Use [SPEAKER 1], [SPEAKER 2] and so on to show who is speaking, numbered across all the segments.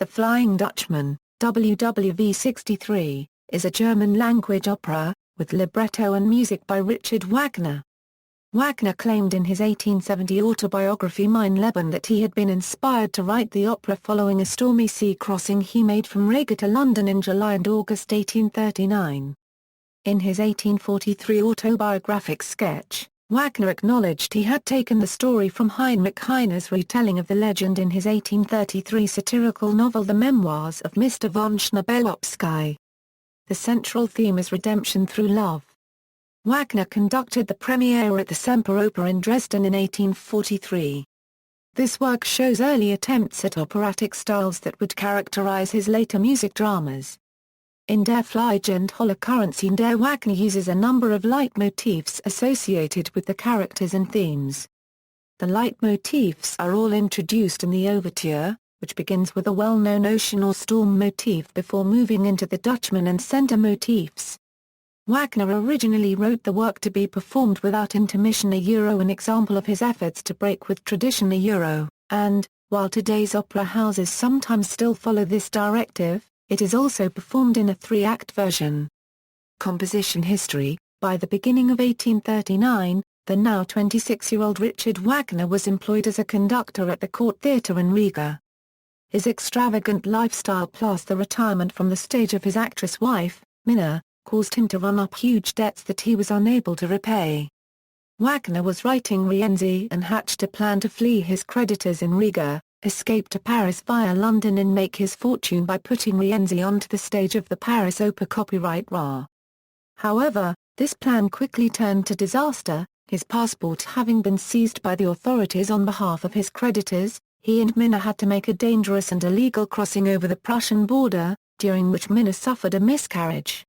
[SPEAKER 1] The Flying Dutchman, WWV 63, is a German-language opera, with libretto and music by Richard Wagner. Wagner claimed in his 1870 autobiography Mein Leben that he had been inspired to write the opera following a stormy sea crossing he made from Riga to London in July and August 1839. In his 1843 autobiographic sketch, Wagner acknowledged he had taken the story from Heinrich Heine's retelling of the legend in his 1833 satirical novel The Memoirs of Mr. von Schnabelewopski. The central theme is redemption through love. Wagner conducted the premiere at the Semperoper in Dresden in 1843. This work shows early attempts at operatic styles that would characterize his later music dramas. In Der Fliegende Holocaust der Wagner uses a number of leitmotifs associated with the characters and themes. The leitmotifs are all introduced in the overture, which begins with a well-known ocean or storm motif before moving into the Dutchman and center motifs. Wagner originally wrote the work to be performed without intermission, an example of his efforts to break with tradition, and, while today's opera houses sometimes still follow this directive, it is also performed in a three-act version. Composition history: by the beginning of 1839, the now 26-year-old Richard Wagner was employed as a conductor at the Court Theatre in Riga. His extravagant lifestyle plus the retirement from the stage of his actress wife, Minna, caused him to run up huge debts that he was unable to repay. Wagner was writing Rienzi and hatched a plan to flee his creditors in Riga, escape to Paris via London and make his fortune by putting Rienzi onto the stage of the Paris Opera. Copyright Ra. However, this plan quickly turned to disaster, his passport having been seized by the authorities on behalf of his creditors. He and Minna had to make a dangerous and illegal crossing over the Prussian border, during which Minna suffered a miscarriage.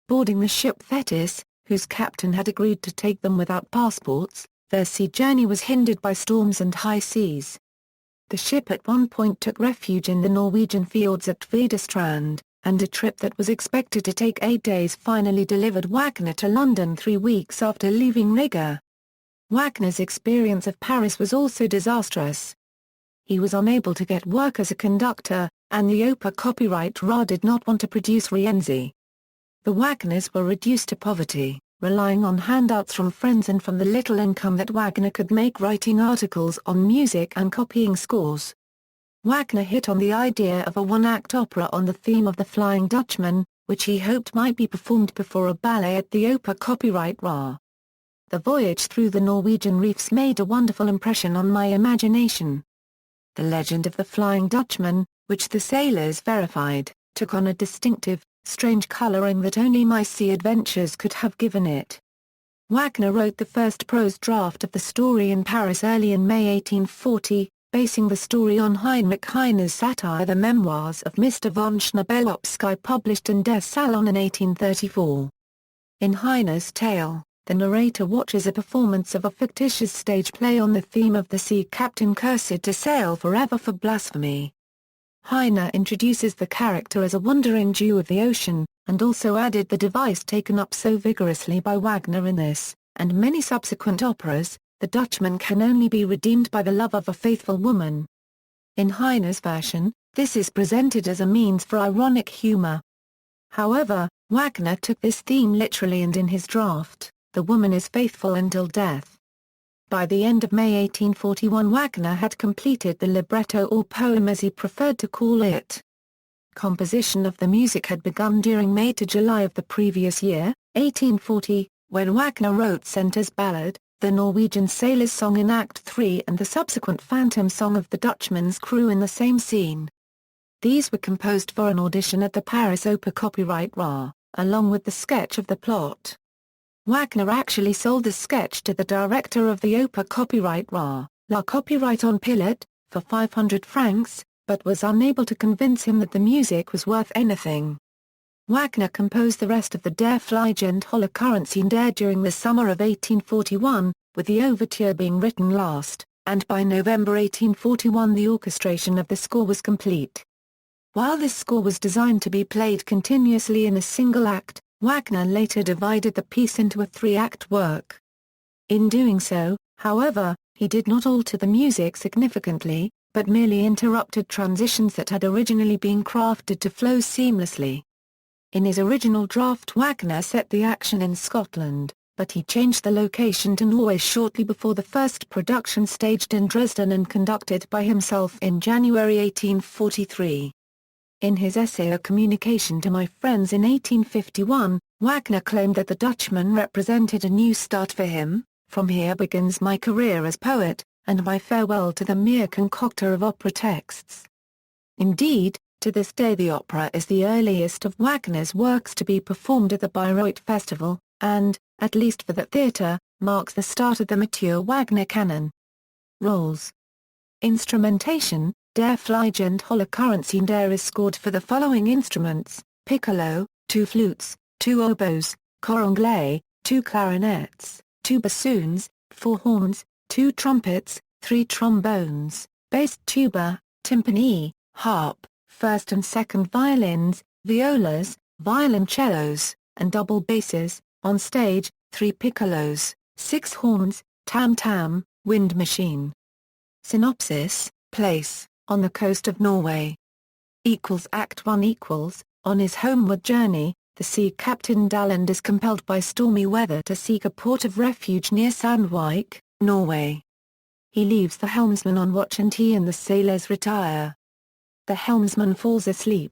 [SPEAKER 1] Boarding the ship Thetis, whose captain had agreed to take them without passports, their sea journey was hindered by storms and high seas. The ship at one point took refuge in the Norwegian fjords at Tvedestrand, and a trip that was expected to take 8 days finally delivered Wagner to London 3 weeks after leaving Riga. Wagner's experience of Paris was also disastrous. He was unable to get work as a conductor, and the Opera Copyright Ra did not want to produce Rienzi. The Wagners were reduced to poverty, relying on handouts from friends and from the little income that Wagner could make writing articles on music and copying scores. Wagner hit on the idea of a one-act opera on the theme of the Flying Dutchman, which he hoped might be performed before a ballet at the Opera Copyright Ra. The voyage through the Norwegian reefs made a wonderful impression on my imagination. The legend of the Flying Dutchman, which the sailors verified, took on a distinctive, strange coloring that only my sea adventures could have given it. Wagner wrote the first prose draft of the story in Paris early in May 1840, basing the story on Heinrich Heine's satire The Memoirs of Mr. von Schnabelewopski, published in Der Salon in 1834. In Heine's tale, the narrator watches a performance of a fictitious stage play on the theme of the sea captain cursed to sail forever for blasphemy. Heine introduces the character as a wandering Jew of the ocean, and also added the device taken up so vigorously by Wagner in this, and many subsequent operas: the Dutchman can only be redeemed by the love of a faithful woman. In Heine's version, this is presented as a means for ironic humor. However, Wagner took this theme literally, and in his draft, the woman is faithful until death. By the end of May 1841, Wagner had completed the libretto, or poem as he preferred to call it. Composition of the music had begun during May to July of the previous year, 1840, when Wagner wrote Center's Ballad, the Norwegian sailor's song in Act 3, and the subsequent Phantom Song of the Dutchman's crew in the same scene. These were composed for an audition at the Paris Opera Copyright Ra, along with the sketch of the plot. Wagner actually sold the sketch to the director of the Opera Copyright Ra, La Copyright on Pilote, for 500 francs, but was unable to convince him that the music was worth anything. Wagner composed the rest of the Der Fliegende Holocaust der during the summer of 1841, with the overture being written last, and by November 1841 the orchestration of the score was complete. While this score was designed to be played continuously in a single act, Wagner later divided the piece into a three-act work. In doing so, however, he did not alter the music significantly, but merely interrupted transitions that had originally been crafted to flow seamlessly. In his original draft, Wagner set the action in Scotland, but he changed the location to Norway shortly before the first production, staged in Dresden and conducted by himself in January 1843. In his essay A Communication to My Friends in 1851, Wagner claimed that the Dutchman represented a new start for him. From here begins my career as poet, and my farewell to the mere concocter of opera texts. Indeed, to this day the opera is the earliest of Wagner's works to be performed at the Bayreuth Festival, and, at least for that theatre, marks the start of the mature Wagner canon. Roles. Instrumentation: Der Fliegende Holocurrency. Der is scored for the following instruments: piccolo, 2 flutes, 2 oboes, cor anglais, 2 clarinets, 2 bassoons, 4 horns, 2 trumpets, 3 trombones, bass tuba, timpani, harp, first and second violins, violas, violoncellos, and double basses. On stage, 3 piccolos, 6 horns, tam-tam, wind machine. Synopsis: Place: on the coast of Norway. Act 1 On his homeward journey, the sea captain Daland is compelled by stormy weather to seek a port of refuge near Sandvik, Norway. He leaves the helmsman on watch and he and the sailors retire. The helmsman falls asleep.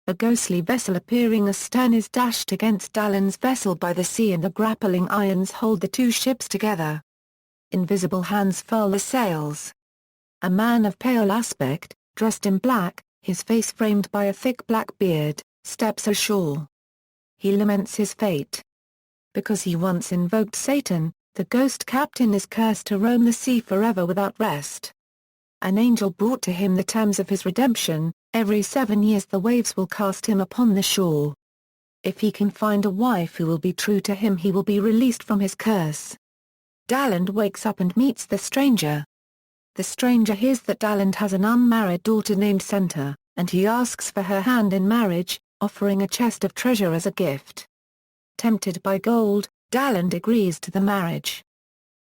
[SPEAKER 1] A ghostly vessel appearing astern is dashed against Daland's vessel by the sea and the grappling irons hold the two ships together. Invisible hands furl the sails. A man of pale aspect, dressed in black, his face framed by a thick black beard, steps ashore. He laments his fate. Because he once invoked Satan, the ghost captain is cursed to roam the sea forever without rest. An angel brought to him the terms of his redemption: every 7 years the waves will cast him upon the shore. If he can find a wife who will be true to him, he will be released from his curse. Daland wakes up and meets the stranger. The stranger hears that Daland has an unmarried daughter named Senta, and he asks for her hand in marriage, offering a chest of treasure as a gift. Tempted by gold, Daland agrees to the marriage.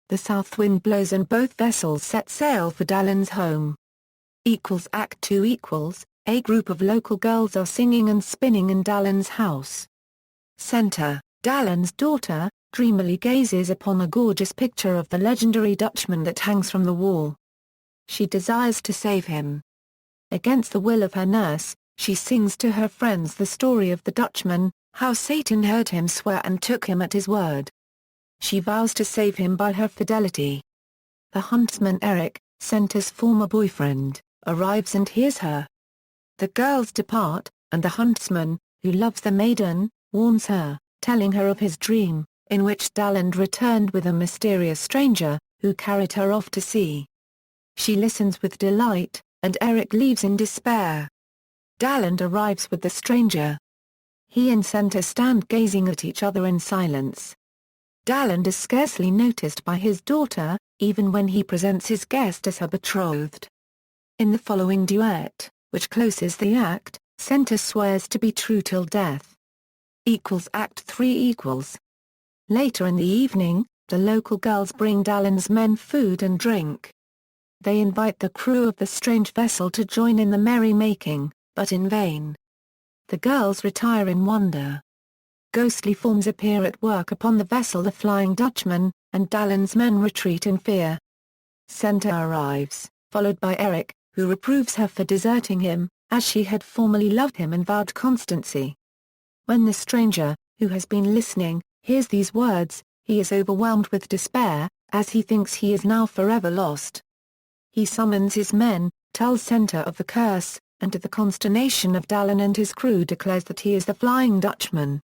[SPEAKER 1] The south wind blows and both vessels set sail for Daland's home. Act 2 A group of local girls are singing and spinning in Daland's house. Senta, Daland's daughter, dreamily gazes upon a gorgeous picture of the legendary Dutchman that hangs from the wall. She desires to save him. Against the will of her nurse, she sings to her friends the story of the Dutchman, how Satan heard him swear and took him at his word. She vows to save him by her fidelity. The huntsman Eric, Senta's former boyfriend, arrives and hears her. The girls depart, and the huntsman, who loves the maiden, warns her, telling her of his dream, in which Daland returned with a mysterious stranger, who carried her off to sea. She listens with delight, and Eric leaves in despair. Daland arrives with the stranger. He and Senta stand gazing at each other in silence. Daland is scarcely noticed by his daughter, even when he presents his guest as her betrothed. In the following duet, which closes the act, Senta swears to be true till death. Act 3 Later in the evening, the local girls bring Daland's men food and drink. They invite the crew of the strange vessel to join in the merry-making, but in vain. The girls retire in wonder. Ghostly forms appear at work upon the vessel the Flying Dutchman, and Daland's men retreat in fear. Senta arrives, followed by Eric, who reproves her for deserting him, as she had formerly loved him and vowed constancy. When the stranger, who has been listening, hears these words, he is overwhelmed with despair, as he thinks he is now forever lost. He summons his men, tells Senta of the curse, and to the consternation of Daland and his crew declares that he is the Flying Dutchman.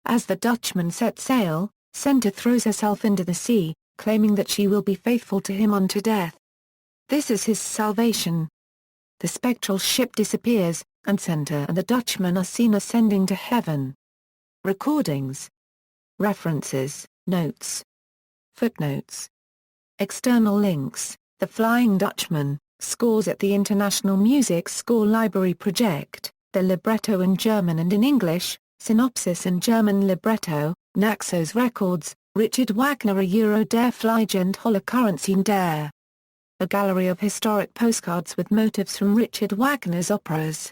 [SPEAKER 1] As the Dutchman sets sail, Senta throws herself into the sea, claiming that she will be faithful to him unto death. This is his salvation. The spectral ship disappears, and Senta and the Dutchman are seen ascending to heaven. Recordings. References, Notes. Footnotes. External links: The Flying Dutchman, scores at the International Music Score Library Project, the libretto in German and in English, synopsis in German libretto, Naxos Records, Richard Wagner Der Fliegende Holocurrency. Der a gallery of historic postcards with motifs from Richard Wagner's operas.